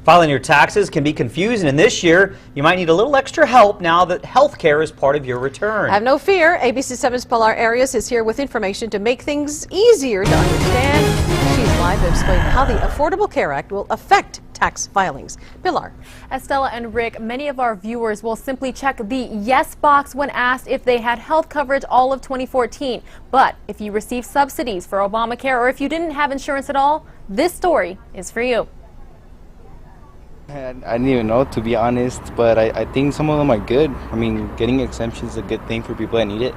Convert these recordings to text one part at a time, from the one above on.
Filing your taxes can be confusing, and this year you might need a little extra help now that health care is part of your return. Have no fear. ABC7's Pilar Arias is here with information to make things easier to understand. She's live to explain how the Affordable Care Act will affect tax filings. Pilar. Estella and Rick, many of our viewers will simply check the yes box when asked if they had health coverage all of 2014. But if you received subsidies for Obamacare or if you didn't have insurance at all, this story is for you. I didn't even know, to be honest, but I think some of them are good. I mean, getting exemptions is a good thing for people that need it.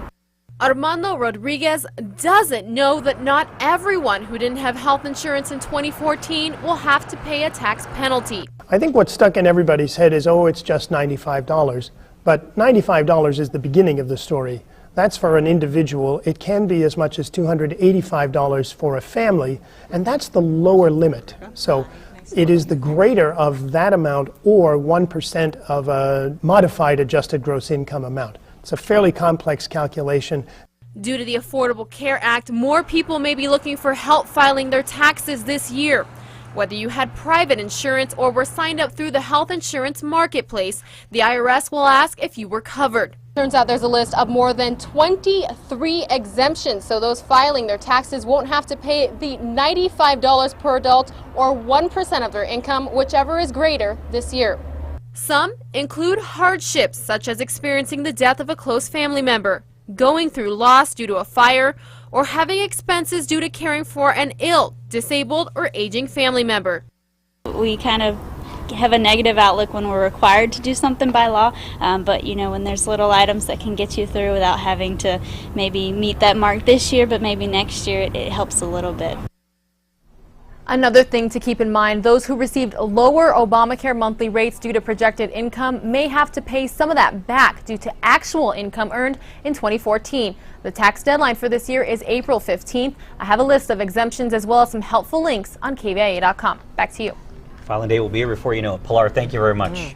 Armando Rodriguez doesn't know that not everyone who didn't have health insurance in 2014 will have to pay a tax penalty. I think what's stuck in everybody's head is, oh, it's just $95. But $95 is the beginning of the story. That's for an individual. It can be as much as $285 for a family, and that's the lower limit. So it is the greater of that amount or 1% of a modified adjusted gross income amount. It's a fairly complex calculation. Due to the Affordable Care Act, more people may be looking for help filing their taxes this year. Whether you had private insurance or were signed up through the health insurance marketplace, the IRS will ask if you were covered. Turns out there's a list of more than 23 exemptions, so those filing their taxes won't have to pay the $95 per adult or 1% of their income, whichever is greater this year. Some include hardships such as experiencing the death of a close family member, going through loss due to a fire, or having expenses due to caring for an ill, disabled, or aging family member. We kind of have a negative outlook when we're required to do something by law, but you know, when there's little items that can get you through without having to maybe meet that mark this year, but maybe next year, it helps a little bit. Another thing to keep in mind, those who received lower Obamacare monthly rates due to projected income may have to pay some of that back due to actual income earned in 2014. The tax deadline for this year is April 15th. I have a list of exemptions as well as some helpful links on KVIA.com. Back to you. Filing day will be here before you know it. Pilar, thank you very much.